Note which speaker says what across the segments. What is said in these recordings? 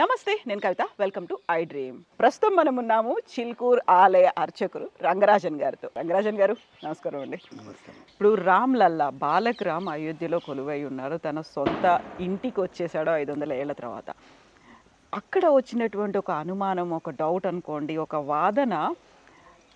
Speaker 1: నమస్తే, నేను Kavitha. Welcome to I Dream. ప్రస్తుతం మనం ఉన్నాము చిల్కూర్ ఆలయ అర్చకులు రంగరాజన్ గారితో. రంగరాజన్ గారు, నమస్కారం అండి. ఇప్పుడు రామ్ లల్లా బాలక్ రామ్ అయోధ్యలో కొలువై ఉన్నారు. తన సొంత ఇంటికి వచ్చేసాడు 500 ఏళ్ల తర్వాత. అక్కడ వచ్చినటువంటి ఒక అనుమానం, ఒక డౌట్ అనుకోండి, ఒక వాదన,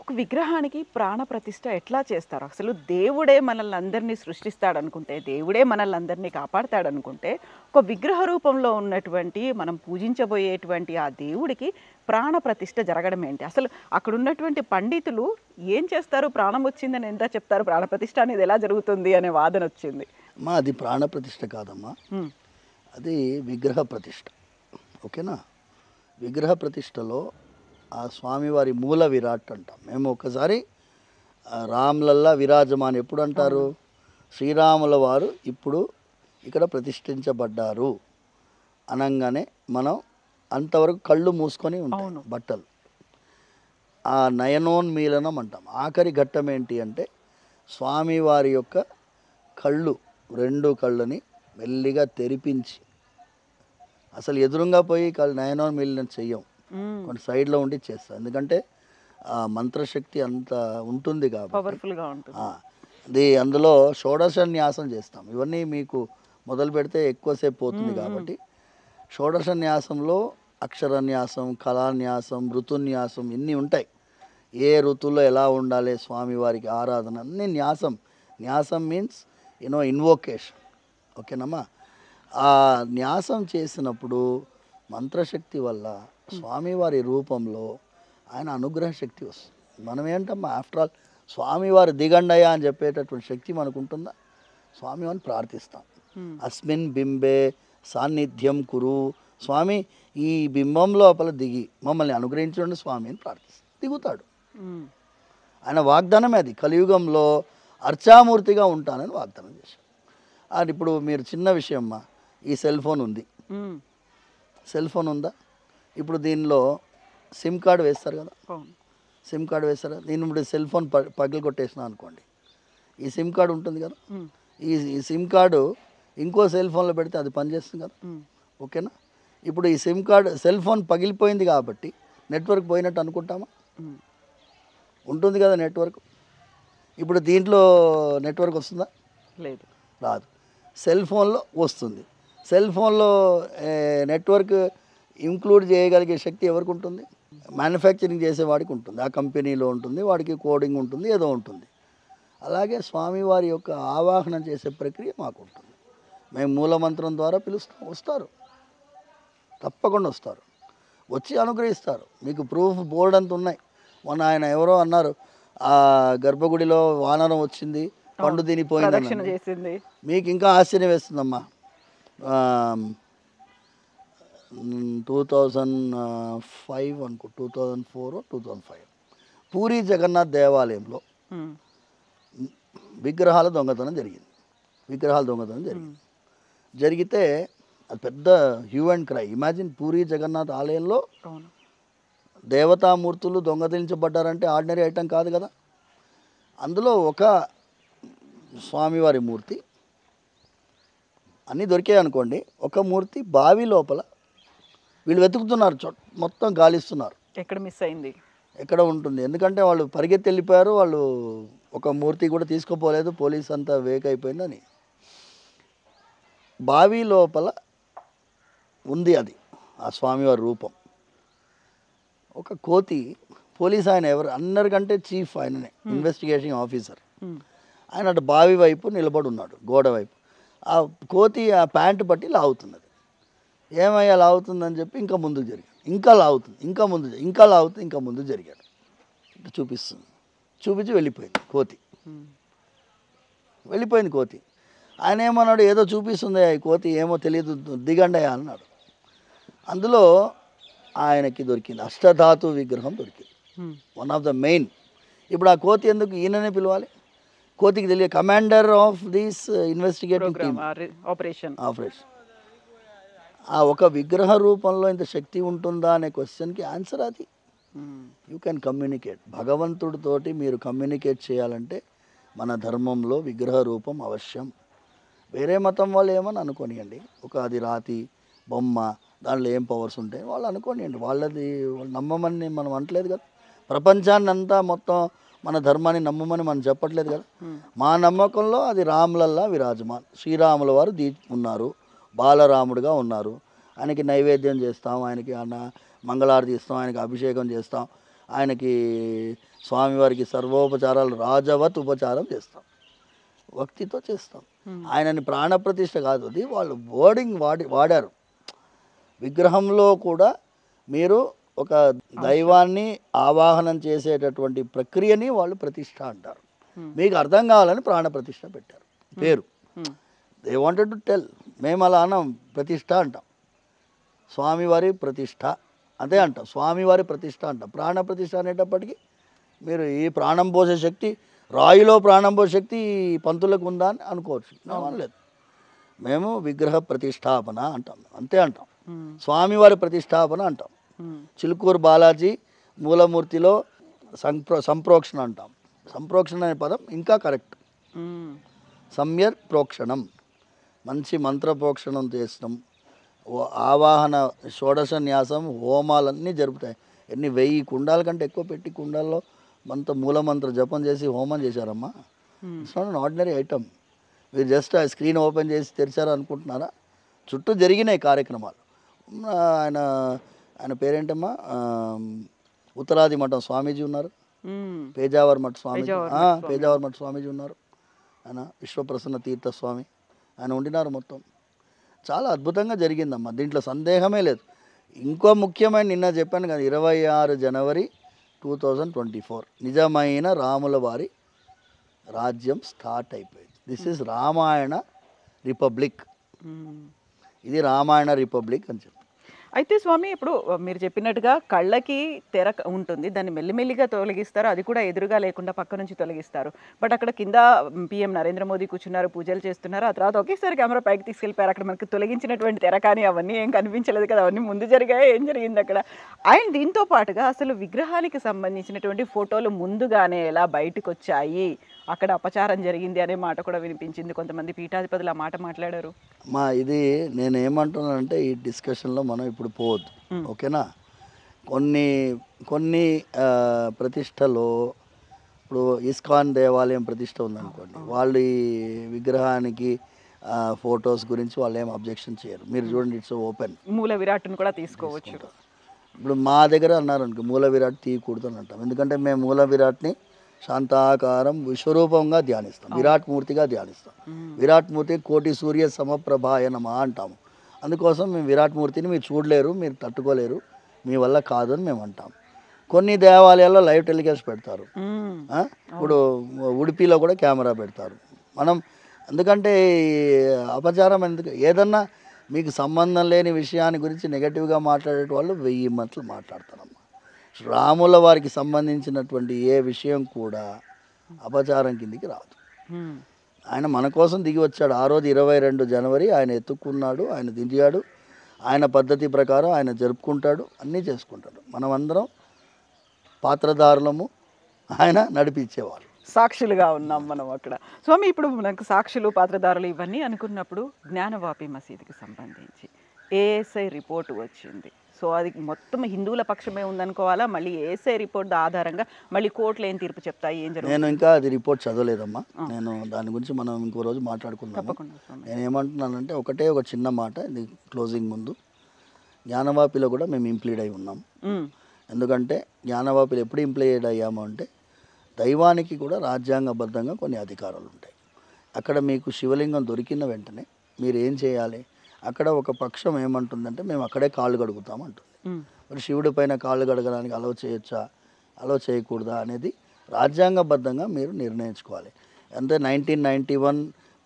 Speaker 1: ఒక విగ్రహానికి ప్రాణ ప్రతిష్ఠ ఎట్లా చేస్తారు? అసలు దేవుడే మనల్ని అందరినీ సృష్టిస్తాడనుకుంటే, దేవుడే మనల్ని అందరినీ కాపాడతాడనుకుంటే, ఒక విగ్రహ రూపంలో ఉన్నటువంటి మనం పూజించబోయేటువంటి ఆ దేవుడికి ప్రాణ ప్రతిష్ఠ జరగడం ఏంటి? అసలు అక్కడ ఉన్నటువంటి పండితులు ఏం చేస్తారు? ప్రాణం వచ్చిందని ఎంత చెప్తారు? ప్రాణ ప్రతిష్ఠ అనేది ఎలా జరుగుతుంది అనే వాదన వచ్చింది.
Speaker 2: అమ్మా, అది ప్రాణ ప్రతిష్ఠ కాదమ్మా, అది విగ్రహ ప్రతిష్ఠ. ఓకేనా? విగ్రహ ప్రతిష్టలో ఆ స్వామివారి మూల విరాట్ అంటాం మేము. ఒకసారి రామ్లల్లా విరాజమాన్ ఎప్పుడు అంటారు? శ్రీరాముల వారు ఇప్పుడు ఇక్కడ ప్రతిష్ఠించబడ్డారు అనగానే మనం అంతవరకు కళ్ళు మూసుకొని ఉంటాం. బట్టలు ఆ నయనోన్మీలనం అంటాం. ఆఖరి ఘట్టం ఏంటి అంటే స్వామివారి యొక్క కళ్ళు, రెండు కళ్ళని మెల్లిగా తెరిపించి, అసలు ఎదురుగా పోయి నయనోన్మీలనం చెయ్యం, కొన్ని సైడ్లో ఉండి చేస్తాం. ఎందుకంటే ఆ మంత్రశక్తి అంత ఉంటుంది కాబట్టి,
Speaker 1: పవర్ఫుల్గా ఉంటుంది.
Speaker 2: అది అందులో షోడశన్యాసం చేస్తాం. ఇవన్నీ మీకు మొదలు పెడితే ఎక్కువసేపు పోతుంది కాబట్టి షోడశన్యాసంలో అక్షరన్యాసం, కళాన్యాసం, ఋతున్యాసం ఇన్ని ఉంటాయి. ఏ ఋతువులో ఎలా ఉండాలి స్వామివారికి ఆరాధన అన్ని న్యాసం. న్యాసం మీన్స్ ఇన్వోకేషన్. ఓకేనమ్మా? ఆ న్యాసం చేసినప్పుడు మంత్రశక్తి వల్ల స్వామివారి రూపంలో ఆయన అనుగ్రహ శక్తి వస్తుంది. మనం ఏంటమ్మా, ఆఫ్టర్ ఆల్ స్వామివారి దిగండయ్య అని చెప్పేటటువంటి శక్తి మనకు ఉంటుందా? స్వామివారిని ప్రార్థిస్తాం. అస్మిన్ బింబే సాన్నిధ్యం కురు, స్వామి ఈ బింబం లోపల దిగి మమ్మల్ని అనుగ్రహించండి స్వామి అని ప్రార్థిస్తాం. దిగుతాడు. ఆయన వాగ్దానమే అది. కలియుగంలో అర్చామూర్తిగా ఉంటానని వాగ్దానం చేశాడు. అది ఇప్పుడు మీరు చిన్న విషయం అమ్మా, ఈ సెల్ ఫోన్ ఉంది. సెల్ ఫోన్ ఉందా? ఇప్పుడు దీనిలో సిమ్ కార్డు వేస్తారు కదా, సిమ్ కార్డు వేస్తారు. నేను ఇప్పుడు సెల్ ఫోన్ పగిలి కొట్టేసిన అనుకోండి, ఈ సిమ్ కార్డు ఉంటుంది కదా, ఈ సిమ్ కార్డు ఇంకో సెల్ ఫోన్లో పెడితే అది పనిచేస్తుంది కదా. ఓకేనా? ఇప్పుడు ఈ సిమ్ కార్డు, సెల్ ఫోన్ పగిలిపోయింది కాబట్టి నెట్వర్క్ పోయినట్టు అనుకుంటామా? ఉంటుంది కదా నెట్వర్క్. ఇప్పుడు దీంట్లో నెట్వర్క్ వస్తుందా? లేదు, రాదు. సెల్ ఫోన్లో వస్తుంది. సెల్ ఫోన్లో నెట్వర్క్ ఇంక్లూడ్ చేయగలిగే శక్తి ఎవరికి ఉంటుంది? మ్యానుఫ్యాక్చరింగ్ చేసేవాడికి ఉంటుంది. ఆ కంపెనీలో ఉంటుంది, వాడికి కోడింగ్ ఉంటుంది, ఏదో ఉంటుంది. అలాగే స్వామివారి యొక్క ఆవాహనం చేసే ప్రక్రియ మాకు ఉంటుంది. మేము మూలమంత్రం ద్వారా పిలుస్తాం, వస్తారు, తప్పకుండా వస్తారు, వచ్చి అనుగ్రహిస్తారు. మీకు ప్రూఫ్ బోర్డు అంత ఉన్నాయి. మొన్న ఆయన ఎవరో అన్నారు, ఆ గర్భగుడిలో వానరం వచ్చింది, పండు తినిపోయింది. మీకు ఇంకా ఆశ్చర్యం వేస్తుందమ్మా. 2005 అనుకో, 2004 2005 పూరి జగన్నాథ్ దేవాలయంలో విగ్రహాల దొంగతనం జరిగింది. జరిగితే అది పెద్ద hue and cry. Imagine, Puri Jagannath ఆలయంలో దేవతామూర్తులు దొంగతనించబడ్డారంటే ఆర్డినరీ ఐటమ్ కాదు కదా. అందులో ఒక స్వామివారి మూర్తి, అన్నీ దొరికాయి అనుకోండి, ఒక మూర్తి బావి లోపల వీళ్ళు వెతుకుతున్నారు, మొత్తం గాలిస్తున్నారు.
Speaker 1: ఎక్కడ మిస్ అయింది,
Speaker 2: ఎక్కడ ఉంటుంది? ఎందుకంటే వాళ్ళు పరిగెత్తి వెళ్ళిపోయారు. వాళ్ళు ఒక మూర్తి కూడా తీసుకుపోలేదు, పోలీస్ అంతా వేక్ అయిపోయిందని. బావి లోపల ఉంది అది, ఆ స్వామివారి రూపం. ఒక కోతి, పోలీస్ ఆయన ఎవరు అందరికంటే చీఫ్ ఆయననే, ఇన్వెస్టిగేషన్ ఆఫీసర్. ఆయన అటు బావి వైపు నిలబడి ఉన్నాడు, గోడ వైపు. ఆ కోతి ఆ ప్యాంటు పట్టి లాగుతున్నది. ఏమయ్యా లాగుతుందని చెప్పి ఇంకా ముందుకు జరిగాడు, ఇంకా లాగుతుంది, ఇంకా ముందు, ఇంకా లాగుతుంది, ఇంకా ముందు జరిగాడు. ఇటు చూపించి వెళ్ళిపోయింది కోతి. ఆయన ఏమన్నాడు, ఏదో చూపిస్తుంది ఈ కోతి, ఏమో తెలియదు, దిగండి అన్నాడు. అందులో ఆయనకి దొరికింది అష్టధాతు విగ్రహం దొరికింది, వన్ ఆఫ్ ద మెయిన్. ఇప్పుడు ఆ కోతి ఎందుకు ఈయననే పిలవాలి? కోతికి తెలియదు, commander of this investigating team operation. ఆ ఒక విగ్రహ రూపంలో ఇంత శక్తి ఉంటుందా అనే క్వశ్చన్కి ఆన్సర్ అది. You can communicate. భగవంతుడితోటి మీరు కమ్యూనికేట్ చేయాలంటే మన ధర్మంలో విగ్రహ రూపం అవశ్యం. వేరే మతం వాళ్ళు ఏమని అనుకోనియండి, ఒక అది రాతి బొమ్మ, దాంట్లో ఏం పవర్స్ ఉంటాయి వాళ్ళు అనుకోండి. వాళ్ళది వాళ్ళు నమ్మమని మనం అనట్లేదు కదా. ప్రపంచాన్ని అంతా మొత్తం మన ధర్మాన్ని నమ్మమని మనం చెప్పట్లేదు కదా. మా నమ్మకంలో అది రాములల్లా విరాజమాన్, శ్రీరాముల వారు ఉన్నారు, బాలరాముడుగా ఉన్నారు. ఆయనకి నైవేద్యం చేస్తాం, ఆయనకి మంగళారతి ఇస్తాం, ఆయనకి అభిషేకం చేస్తాం, ఆయనకి స్వామివారికి సర్వోపచారాలు రాజవత్ ఉపచారం చేస్తాం, భక్తితో చేస్తాం. ఆయనని ప్రాణప్రతిష్ఠ కాదు, అది వాళ్ళు వర్డింగ్ వాడారు. విగ్రహంలో కూడా మీరు ఒక దైవాన్ని ఆవాహనం చేసేటటువంటి ప్రక్రియని వాళ్ళు ప్రతిష్ఠ అంటారు. మీకు అర్థం కావాలని ప్రాణప్రతిష్ఠ పెట్టారు పేరు. They wanted to tell. మేము అలా అన్నాం, ప్రతిష్ఠ అంటాం, స్వామివారి ప్రతిష్ఠ అదే అంటాం, స్వామివారి ప్రతిష్ఠ అంటాం. ప్రాణ ప్రతిష్ఠ అనేటప్పటికీ మీరు ఈ ప్రాణం పోసే శక్తి, రాయిలో ప్రాణం పోసే శక్తి పంతులకు ఉందా అని అనుకోవచ్చు. అనలేదు, మేము విగ్రహ ప్రతిష్టాపన అంటాం, అంతే అంటాం. స్వామివారి ప్రతిష్టాపన అంటాం. చిలుకూరు బాలాజీ మూలమూర్తిలో సంప్రోక్షణ అంటాం. సంప్రోక్షణ అనే పదం ఇంకా కరెక్ట్. సమ్యర్ ప్రోక్షణం, మంచి మంత్ర ప్రోక్షణం చేస్తాం. ఆవాహన, షోడశ న్యాసం, హోమాలన్నీ జరుపుతాయి. 1000 కుండాల కంటే ఎక్కువ పెట్టి కుండాల్లో మూలమంత్ర జపం చేసి హోమం చేశారమ్మా. It's not an ordinary item. మీరు జస్ట్ ఆ స్క్రీన్ ఓపెన్ చేసి తెరిచారు అనుకుంటున్నారా? చుట్టూ జరిగినాయి కార్యక్రమాలు. ఆయన పేరేంటమ్మా, ఉత్తరాది మఠం స్వామీజీ ఉన్నారు, పేజావర్ మఠ స్వామీజీ, పేజావర్ మఠ స్వామీజీ ఉన్నారు, ఆయన విశ్వప్రసన్న తీర్థ స్వామి ఆయన ఉండినారు. మొత్తం చాలా అద్భుతంగా జరిగిందమ్మా, దీంట్లో సందేహమే లేదు. ఇంకో ముఖ్యమైన నిన్న చెప్పాను కదా, 26 జనవరి 2024 నిజమైన రాముల వారి రాజ్యం స్టార్ట్ అయిపోయింది. దిస్ ఈజ్ రామాయణ రిపబ్లిక్, ఇది రామాయణ రిపబ్లిక్ అని చెప్పి.
Speaker 1: అయితే స్వామి, ఇప్పుడు మీరు చెప్పినట్టుగా కళ్ళకి తెర ఉంటుంది, దాన్ని మెల్లిమెల్లిగా తొలగిస్తారు, అది కూడా ఎదురుగా లేకుండా పక్క నుంచి తొలగిస్తారు. బట్ అక్కడ కింద PM నరేంద్ర మోదీ కూర్చున్నారు, పూజలు చేస్తున్నారు. ఆ తర్వాత ఒకేసారి కెమెరా పైకి తీసుకెళ్ళిపోయారు. అక్కడ మనకి తొలగించినటువంటి తెర కానీ అవన్నీ ఏం కనిపించలేదు కదా, అవన్నీ ముందు జరిగాయి, ఏం జరిగింది అక్కడ? అండ్ దీంతో పాటుగా అసలు విగ్రహానికి సంబంధించినటువంటి ఫోటోలు ముందుగానే ఎలా బయటకు వచ్చాయి, అక్కడ అపచారం జరిగింది అనే మాట కూడా వినిపించింది. కొంతమంది పీఠాధిపతులు ఆ మాట మాట్లాడారు.
Speaker 2: ఇది నేను ఏమంటున్నానంటే, ఈ డిస్కషన్లో మనం ఇప్పుడు పోవద్దు, ఓకేనా? కొన్ని ప్రతిష్టలో, ఇప్పుడు ఇస్కాన్ దేవాలయం ప్రతిష్ట ఉందనుకోండి, వాళ్ళు ఈ విగ్రహానికి ఫొటోస్ గురించి వాళ్ళు ఏం అబ్జెక్షన్ చేయరు. మీరు చూడండి, ఇట్స్ ఓపెన్.
Speaker 1: మూల విరాట్ను కూడా తీసుకోవచ్చు.
Speaker 2: ఇప్పుడు మా దగ్గర అన్నారు అనుకో, మూల విరాట్ తీయకూడదు అని అంటాం. ఎందుకంటే మేము మూల విరాట్ని శాంతాకారం విశ్వరూపంగా ధ్యానిస్తాం, విరాట్ మూర్తిగా ధ్యానిస్తాం. విరాట్ మూర్తి కోటి సూర్య సమప్రభాయ నమః అంటాము. అందుకోసం మేము విరాట్ మూర్తిని మీరు చూడలేరు, మీరు తట్టుకోలేరు, మీ వల్ల కాదు అని మేము అంటాం. కొన్ని దేవాలయాల్లో లైవ్ టెలికాస్ట్ పెడతారు. ఇప్పుడు ఉడిపిలో కూడా కెమెరా పెడతారు. మనం ఎందుకంటే అపచారం ఎందుకు, ఏదన్నా మీకు సంబంధం లేని విషయాన్ని గురించి నెగటివ్గా మాట్లాడే వాళ్ళు 1000 మాటలు మాట్లాడతారమ్మా. రాముల వారికి సంబంధించినటువంటి ఏ విషయం కూడా అపచారం కిందికి రాదు. ఆయన మన కోసం దిగి వచ్చాడు. ఆ రోజు 22 జనవరి ఆయన ఎత్తుక్కున్నాడు, ఆయన దిగాడు, ఆయన పద్ధతి ప్రకారం ఆయన జరుపుకుంటాడు, అన్నీ చేసుకుంటాడు. మనమందరం పాత్రధారులము, ఆయన నడిపించేవాళ్ళు,
Speaker 1: సాక్షులుగా ఉన్నాం మనం అక్కడ. స్వామి, ఇప్పుడు మనకు సాక్షులు, పాత్రధారులు ఇవన్నీ అనుకున్నప్పుడు జ్ఞానవాపి మసీదుకి సంబంధించి ఏఎస్ఐ రిపోర్టు వచ్చింది. సో అది మొత్తం హిందువుల పక్షమే ఉందనుకోవాలా? మళ్ళీ ఏఎస్ఐ రిపోర్ట్ ఆధారంగా మళ్ళీ కోర్టులు ఏం తీర్పు చెప్తాయి, ఏం జరుగుతుంది?
Speaker 2: నేను ఇంకా అది రిపోర్ట్ చదవలేదమ్మా. నేను దాని గురించి మనం ఇంకో రోజు మాట్లాడుకుందాం. నేను ఏమంటున్నానంటే ఒక చిన్న మాట, ఇది క్లోజింగ్ ముందు. జ్ఞానవాపిలో కూడా మేము ఇంప్లీడ్ అయి ఉన్నాం. ఎందుకంటే జ్ఞానవాపిలో ఎప్పుడు ఇంప్లీడ్ అయ్యాము అంటే, దైవానికి కూడా రాజ్యాంగబద్ధంగా కొన్ని అధికారాలు ఉంటాయి. అక్కడ మీకు శివలింగం దొరికిన వెంటనే మీరు ఏం చేయాలి, అక్కడ ఒక పక్షం ఏమంటుందంటే మేము అక్కడే కాళ్ళు కడుగుతాం అంటుంది. మరి శివుడి పైన కాళ్ళు కడగడానికి అలౌ చేయొచ్చా, అలౌ చేయకూడదా అనేది రాజ్యాంగబద్ధంగా మీరు నిర్ణయించుకోవాలి. అంటే 1991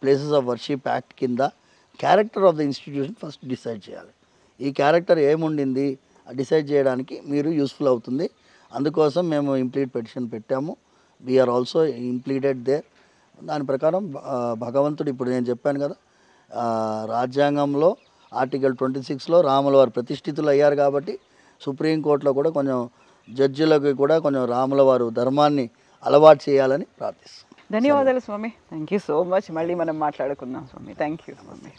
Speaker 2: ప్లేసెస్ ఆఫ్ వర్షిప్ యాక్ట్ కింద character of the institution first decide చేయాలి. ఈ క్యారెక్టర్ ఏముండింది డిసైడ్ చేయడానికి మీరు యూస్ఫుల్ అవుతుంది. అందుకోసం మేము ఇంప్లీట్ పిటిషన్ పెట్టాము. We are also impleaded there. దాని ప్రకారం భగవంతుడు, ఇప్పుడు నేను చెప్పాను కదా, రాజ్యాంగంలో ఆర్టికల్ 26లో రాముల వారు ప్రతిష్ఠితులు అయ్యారు కాబట్టి సుప్రీంకోర్టులో కూడా కొంచెం జడ్జిలకు కూడా కొంచెం రాముల వారు ధర్మాన్ని అలవాటు చేయాలని ప్రార్థిస్తాం.
Speaker 1: ధన్యవాదాలు స్వామి. Thank you so much. మళ్ళీ మనం మాట్లాడుకుందాం స్వామి. Thank you Swamy.